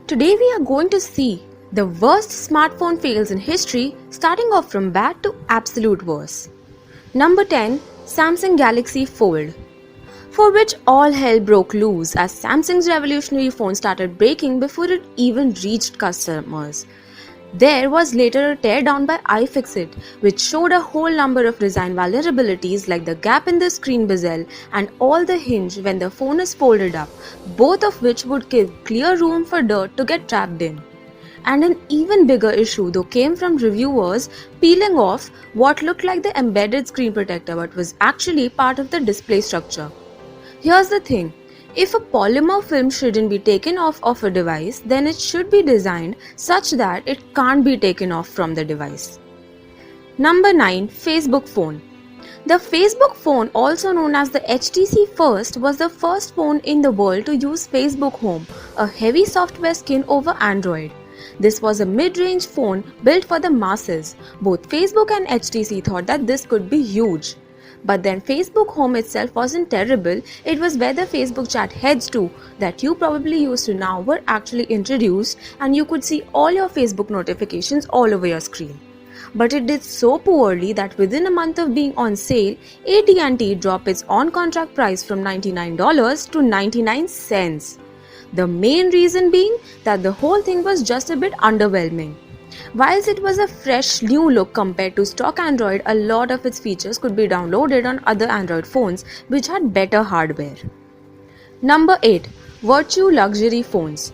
Today we are going to see the worst smartphone fails in history, starting off from bad to absolute worst. Number 10, Samsung Galaxy Fold, for which all hell broke loose as Samsung's revolutionary phone started breaking before it even reached customers. There was later a teardown by iFixit, which showed a whole number of design vulnerabilities like the gap in the screen bezel and all the hinge when the phone is folded up, both of which would give clear room for dirt to get trapped in. And an even bigger issue though came from reviewers peeling off what looked like the embedded screen protector but was actually part of the display structure. Here's the thing. If a polymer film shouldn't be taken off of a device, then it should be designed such that it can't be taken off from the device. Number 9. Facebook Phone. The Facebook phone, also known as the HTC First, was the first phone in the world to use Facebook Home, a heavy software skin over Android. This was a mid-range phone built for the masses. Both Facebook and HTC thought that this could be huge. But then Facebook Home itself wasn't terrible, it was where the Facebook chat heads to that you probably used to now were actually introduced, and you could see all your Facebook notifications all over your screen. But it did so poorly that within a month of being on sale, AT&T dropped its on-contract price from $99 to 99 cents. The main reason being that the whole thing was just a bit underwhelming. Whilst it was a fresh new look compared to stock Android, a lot of its features could be downloaded on other Android phones which had better hardware. Number 8. Virtue Luxury Phones.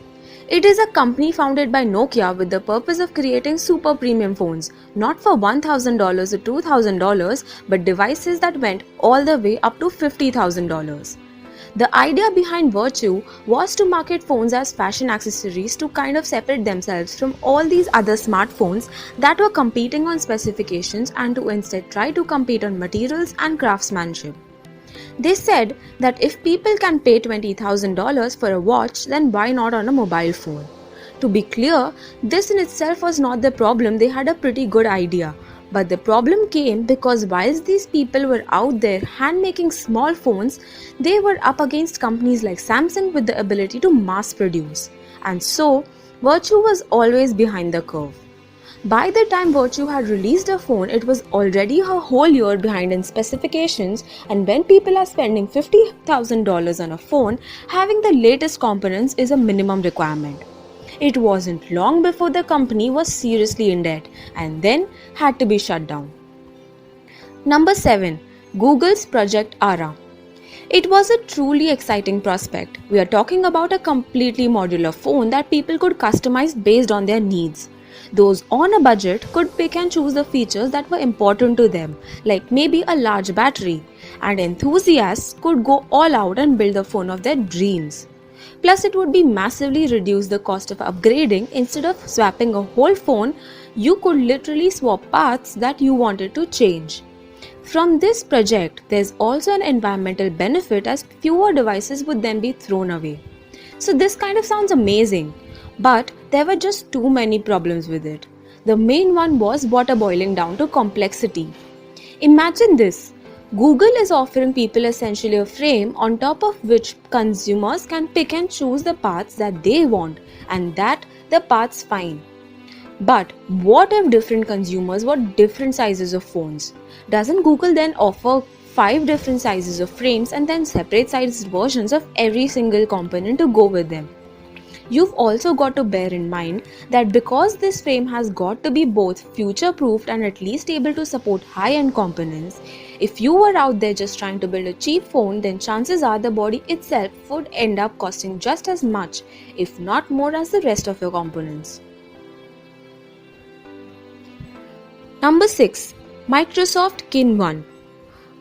It is a company founded by Nokia with the purpose of creating super premium phones, not for $1,000 or $2,000, but devices that went all the way up to $50,000. The idea behind Virtue was to market phones as fashion accessories to kind of separate themselves from all these other smartphones that were competing on specifications and to instead try to compete on materials and craftsmanship. They said that if people can pay $20,000 for a watch, then why not on a mobile phone? To be clear, this in itself was not the problem. They had a pretty good idea. But the problem came because whilst these people were out there hand making small phones, they were up against companies like Samsung with the ability to mass produce. And so, Virtue was always behind the curve. By the time Virtue had released a phone, it was already a whole year behind in specifications, and when people are spending $50,000 on a phone, having the latest components is a minimum requirement. It wasn't long before the company was seriously in debt and then had to be shut down. Number 7. Google's Project Ara. It was a truly exciting prospect. We are talking about a completely modular phone that people could customize based on their needs. Those on a budget could pick and choose the features that were important to them, like maybe a large battery, and enthusiasts could go all out and build the phone of their dreams. Plus, it would be massively reduce the cost of upgrading. Instead of swapping a whole phone, you could literally swap parts that you wanted to change. From this project, there's also an environmental benefit as fewer devices would then be thrown away. So this kind of sounds amazing, but there were just too many problems with it. The main one was water boiling down to complexity. Imagine this. Google is offering people essentially a frame on top of which consumers can pick and choose the parts that they want, and that the parts fine. But what if different consumers want different sizes of phones? Doesn't Google then offer 5 different sizes of frames and then separate sized versions of every single component to go with them? You've also got to bear in mind that because this frame has got to be both future-proofed and at least able to support high-end components, if you were out there just trying to build a cheap phone, then chances are the body itself would end up costing just as much, if not more, as the rest of your components. Number 6. Microsoft Kin 1.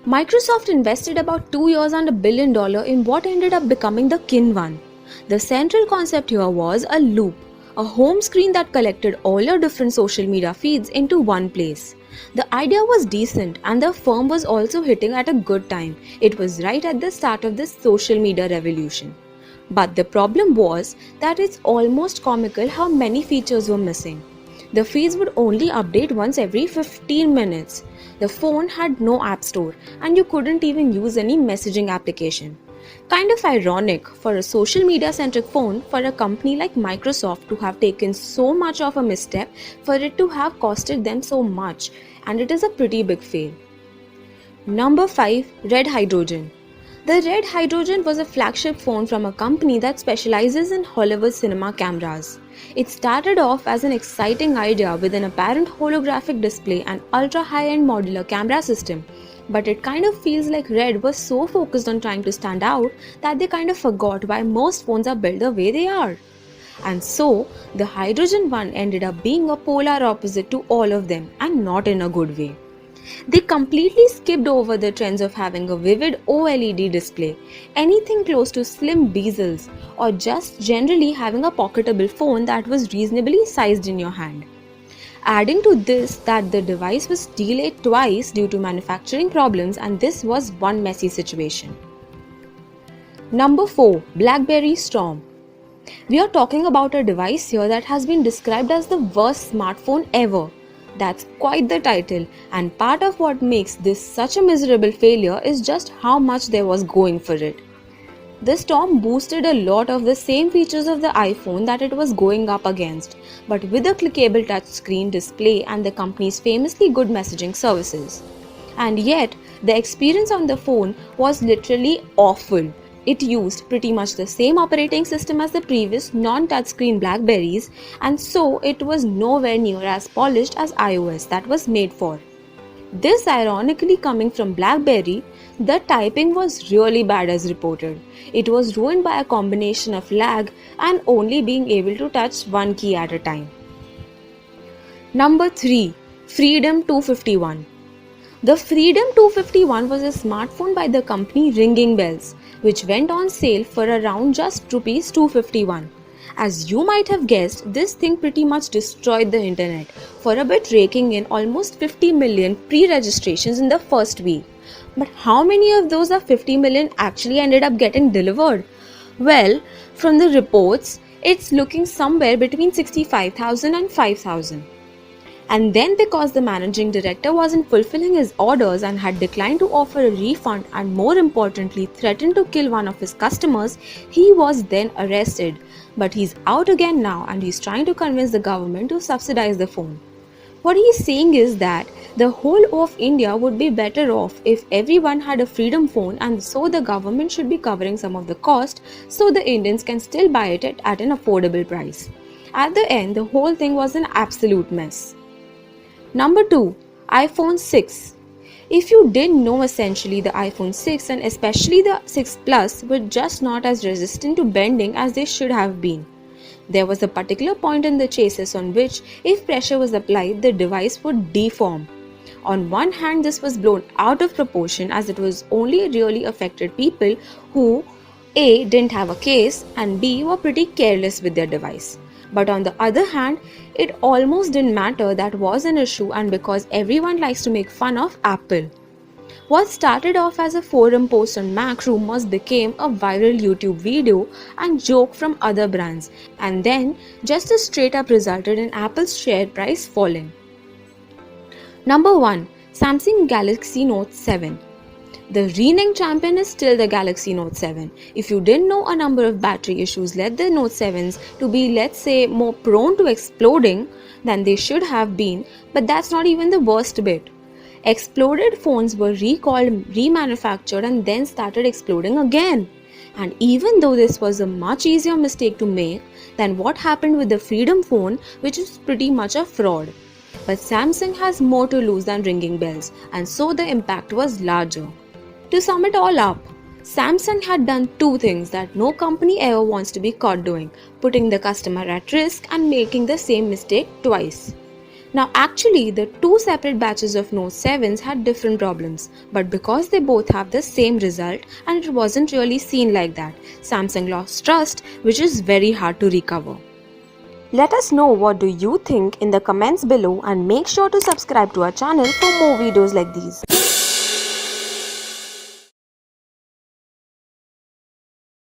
Microsoft invested about 2 years and $1 billion in what ended up becoming the Kin 1. The central concept here was a loop, a home screen that collected all your different social media feeds into one place. The idea was decent and the firm was also hitting at a good time. It was right at the start of this social media revolution. But the problem was that it's almost comical how many features were missing. The feeds would only update once every 15 minutes. The phone had no app store and you couldn't even use any messaging application. Kind of ironic for a social media centric phone for a company like Microsoft to have taken so much of a misstep for it to have costed them so much, and it is a pretty big fail. Number 5. Red Hydrogen. The Red Hydrogen was a flagship phone from a company that specializes in Hollywood cinema cameras. It started off as an exciting idea with an apparent holographic display and ultra high-end modular camera system, but it kind of feels like Red was so focused on trying to stand out that they kind of forgot why most phones are built the way they are. And so, the Hydrogen one ended up being a polar opposite to all of them, and not in a good way. They completely skipped over the trends of having a vivid OLED display, anything close to slim bezels, or just generally having a pocketable phone that was reasonably sized in your hand. Adding to this that the device was delayed twice due to manufacturing problems, and this was one messy situation. Number 4. BlackBerry Storm. We are talking about a device here that has been described as the worst smartphone ever. That's quite the title, and part of what makes this such a miserable failure is just how much there was going for it. The Storm boosted a lot of the same features of the iPhone that it was going up against, but with a clickable touchscreen display and the company's famously good messaging services. And yet, the experience on the phone was literally awful. It used pretty much the same operating system as the previous non-touchscreen Blackberries, and so it was nowhere near as polished as iOS that was made for. This ironically coming from BlackBerry, the typing was really bad as reported. It was ruined by a combination of lag and only being able to touch one key at a time. Number 3. Freedom 251. The Freedom 251 was a smartphone by the company Ringing Bells, which went on sale for around just Rs 251. As you might have guessed, this thing pretty much destroyed the internet, for a bit raking in almost 50 million pre-registrations in the first week. But how many of those 50 million actually ended up getting delivered? Well, from the reports, it's looking somewhere between 65,000 and 5,000. And then because the managing director wasn't fulfilling his orders and had declined to offer a refund and more importantly threatened to kill one of his customers, he was then arrested. But he's out again now and he's trying to convince the government to subsidize the phone. What he's saying is that the whole of India would be better off if everyone had a Freedom phone, and so the government should be covering some of the cost so the Indians can still buy it at an affordable price. At the end, the whole thing was an absolute mess. Number 2. iPhone 6. If you didn't know, essentially the iPhone 6 and especially the 6 Plus were just not as resistant to bending as they should have been. There was a particular point in the chassis on which, if pressure was applied, the device would deform. On one hand, this was blown out of proportion as it was only really affected people who A. didn't have a case and B. were pretty careless with their device. But on the other hand, it almost didn't matter that was an issue, and because everyone likes to make fun of Apple. What started off as a forum post on Mac rumors became a viral YouTube video and joke from other brands, and then just straight up resulted in Apple's share price falling. Number 1. Samsung Galaxy Note 7. The reigning champion is still the Galaxy Note 7. If you didn't know, a number of battery issues led the Note 7s to be, let's say, more prone to exploding than they should have been, but that's not even the worst bit. Exploded phones were recalled, remanufactured, and then started exploding again. And even though this was a much easier mistake to make than what happened with the Freedom phone, which is pretty much a fraud. But Samsung has more to lose than Ringing Bells, and so the impact was larger. To sum it all up, Samsung had done two things that no company ever wants to be caught doing: putting the customer at risk and making the same mistake twice. Now actually, the two separate batches of Note 7s had different problems, but because they both have the same result and it wasn't really seen like that, Samsung lost trust, which is very hard to recover. Let us know what do you think in the comments below, and make sure to subscribe to our channel for more videos like these.